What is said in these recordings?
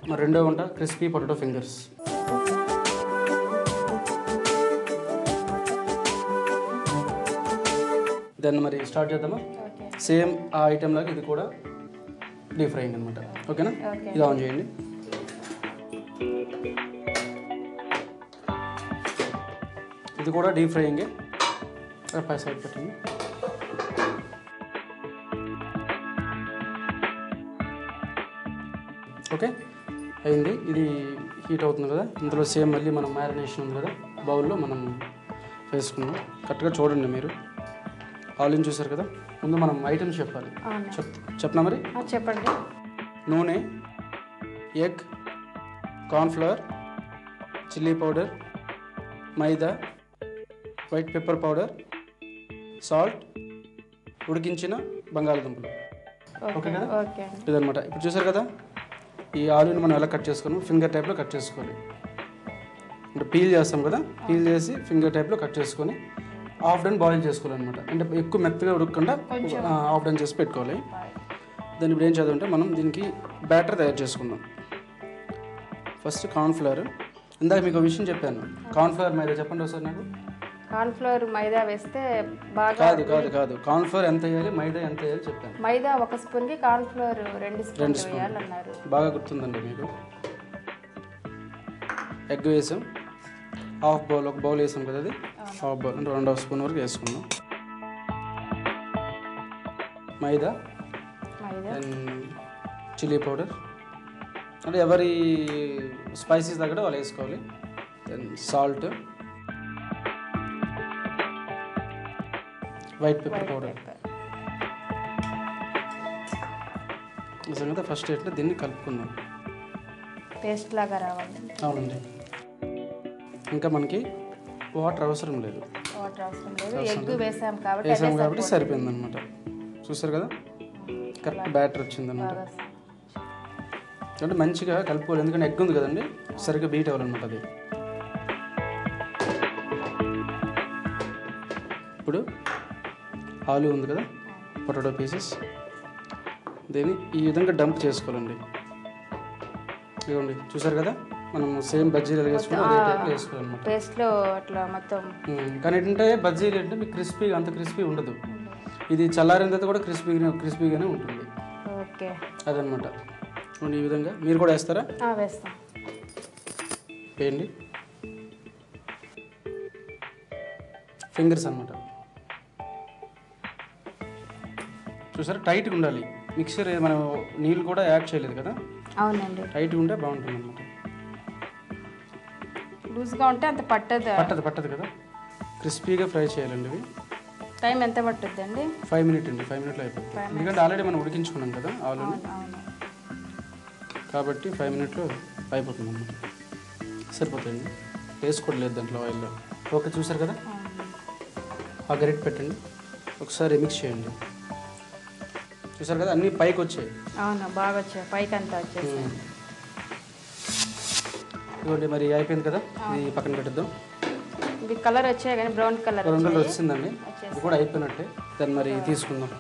మరి రెండో వంట క్రిస్పీ పొటాటో ఫింగర్స్. దాన్ని మరి స్టార్ట్ చేద్దామా? సేమ్ ఆ ఐటెం లాగా ఇది కూడా డీప్ ఫ్రైయింగ్ అనమాట. ఓకేనా? ఇది ఆన్ చేయండి. ఇది కూడా డీప్ ఫ్రైయింగే. పై సైడ్ పెట్టండి. ఓకే అయింది. ఇది హీట్ అవుతుంది కదా, ఇందులో సేమ్ మళ్ళీ మనం మ్యారినేషన్ ఉంది కదా బౌల్లో మనం వేసుకున్నాం. కరెక్ట్గా చూడండి మీరు. ఆలిన్ చూసారు కదా. ముందు మనం ఐటమ్స్ చెప్పాలి. చెప్పనా మరి? చెప్పండి. నూనె, ఎగ్, కార్న్ఫ్లవర్, చిల్లీ పౌడర్, మైదా, వైట్ పెప్పర్ పౌడర్, సాల్ట్, ఉడికించిన బంగాళదుంపలు. ఓకే కదా? ఇదనమాట. ఇప్పుడు చూసారు కదా, ఈ ఆలుని మనం ఎలా కట్ చేసుకున్నాం, ఫింగర్ టైప్లో కట్ చేసుకోవాలి. అంటే పీల్ చేస్తాం కదా, పీల్ చేసి ఫింగర్ టైప్లో కట్ చేసుకొని హాఫ్ డన్ బాయిల్ చేసుకోవాలన్నమాట. అంటే ఎక్కువ మెత్తగా ఉడకకుండా హాఫ్ డన్ చేసి పెట్టుకోవాలి. దాన్ని ఇప్పుడు ఏం చేద్దామంటే మనం దీనికి బ్యాటర్ తయారు చేసుకుందాం. First cornflour. ఇందాక మీకు విషయం చెప్పాను, కార్న్ఫ్లవర్ మైదా చెప్పండి ఒకసారి నాకు. కార్న్ఫ్లవర్ మైదా వేస్తే బాగా కాదు కాదు కాదు కార్న్ఫ్లవర్ ఎంత వేయాలి, మైదా ఎంత వేయాలి చెప్పాను. మైదా 1 స్పూన్కి కార్న్ఫ్లవర్ 2 స్పూన్లు వేయాలన్నారు. బాగా గుర్తుందండి మీకు. ఎగ్ వేసాం, హాఫ్ బౌల్, ఒక బౌల్ వేసాం కదా, అది హాఫ్ బౌల్ అంటే 2.5 స్పూన్ వరకు వేసుకున్నాం. మైదా, దెన్ చిల్లీ పౌడర్, అంటే ఎవరి స్పైసెస్ తగ్గట్టు వాళ్ళు వేసుకోవాలి. Then salt, white pepper powder. ఈ సంగతి ఫస్ట్ ఎట్లా దీన్ని కలుపుకుందాం, పేస్ట్ లాగా రావాలి. అవునండి. ఇంకా మనకి వాటర్ అవసరం లేదు. ఎగ్ వేసాం కాబట్టి సరిపోయింది అనమాట. చూసారు కదా, కరెక్ట్ బ్యాటర్ వచ్చింది అనమాట. అంటే మంచిగా కలుపుకోవాలి, ఎందుకంటే ఎగ్ ఉంది కదండి, సరిగ్గా బీట్ అవ్వాలన్నమాట అది. ఇప్పుడు ఆలు ఉంది కదా, పొటాటో పీసెస్, దీన్ని ఈ విధంగా డంప్ చేసుకోవాలండి. ఇదిగోండి చూసారు కదా, మనం సేమ్ బజ్జీలు వేసుకుని అదే టైప్లో వేసుకోవాలన్నమాట. పేస్ట్లో అట్లా మొత్తం. కానీ ఏంటంటే బజ్జీలు అంటే మీకు క్రిస్పీగా అంత క్రిస్పీ ఉండదు. ఇది చల్లారిన తర్వాత కూడా క్రిస్పీగానే ఉంటుంది. ఓకే, అదనమాట. ఈ విధంగా మీరు కూడా వేస్తారా? వేస్తాం. వేయండి. ఫింగర్స్ అనమాట. చూసారా, టైట్గా ఉండాలి మిక్సర్. మనం నీళ్ళు కూడా యాడ్ చేయలేదు కదా. అవునండి, టైట్గా ఉంటే బాగుంటుంది అనమాట. లూజ్గా ఉంటే అంత పట్టదు కదా. క్రిస్పీగా ఫ్రై చేయాలండి ఇవి. టైం ఎంత పట్టుద్ది అండి? 5 మినిట్స్ అండి. 5 మినిట్లో అయిపోతుంది. ఎందుకంటే ఆల్రెడీ మనం ఉడికించుకున్నాం కదా ఆలుని, కాబట్టి 5 మినిట్లో అయిపోతుంది అన్నమాట. సరిపోతుంది. టేస్ట్ కూడా లేదు దాంట్లో ఆయిల్లో. ఓకే, చూసారు కదా. ఆ గరిటె పెట్టండి, ఒకసారి మిక్స్ చేయండి. చూసారు కదా, అన్నీ పైకి వచ్చాయి. అవును, బాగా వచ్చాయి, పైకి అంతా వచ్చేసి. ఇదిగోండి, మరి అయిపోయింది కదా, ఇది పక్కన పెట్టేద్దాం. ఇది కలర్ వచ్చాయి కానీ బ్రౌన్ కలర్ వచ్చిందండి. ఇది కూడా అయిపోయినట్టే. దాన్ని మరి తీసుకుందాం.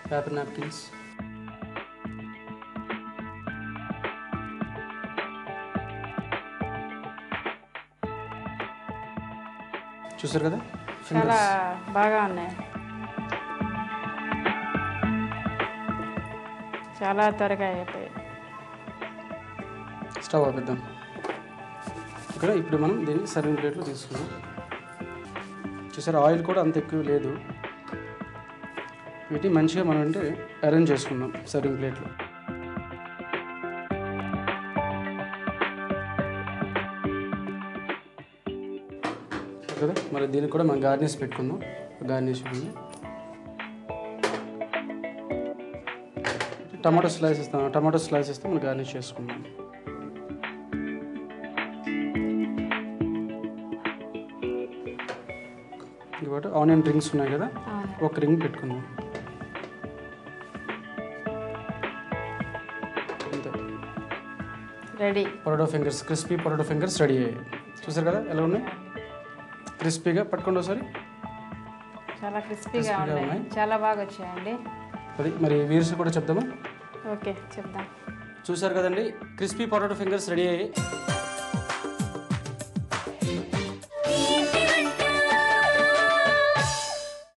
పేపర్ నాప్కిన్స్, చూసారు కదా, చాలా బాగా ఉన్నాయి. చాలా త్వరగా అయిపోయాయి. స్టవ్ ఆపేద్దాం. ఇక్కడ ఇప్పుడు మనం దీన్ని సర్వింగ్ ప్లేట్లో తీసుకున్నాం. చూసారు, ఆయిల్ కూడా అంత ఎక్కువ లేదు. వీటిని మంచిగా మనం అంటే అరేంజ్ చేసుకుందాం సర్వింగ్ ప్లేట్లో. కదా, మరి దీనికి కూడా మనం గార్నిష్ పెట్టుకుందాం. గార్నిష్ ఉంది, టమాటో స్లైస్ ఇస్తాం. టమాటో స్లైస్ ఇస్తే మనం గార్నిష్ చేసుకుందాం. ఇంకోటి ఆనియన్ రింగ్స్ ఉన్నాయి కదా, ఒక రింగ్ పెట్టుకుందాం. అంతే, ready. Potato fingers, crispy potato fingers ready అయ్యాయి. చూసారు కదా ఎలా ఉన్నాయి, క్రిస్పీగా. పట్టుకోండి ఒకసారి. చాలా క్రిస్పీగా ఉన్నాయి, చాలా బాగా వచ్చాయండి. అది మరి వీర్స్ కూడా చెప్దామా? ఓకే, చెప్దాం. చూసారు కదండి, క్రిస్పీ పొటాటో ఫింగర్స్ రెడీ అయ్యాయి.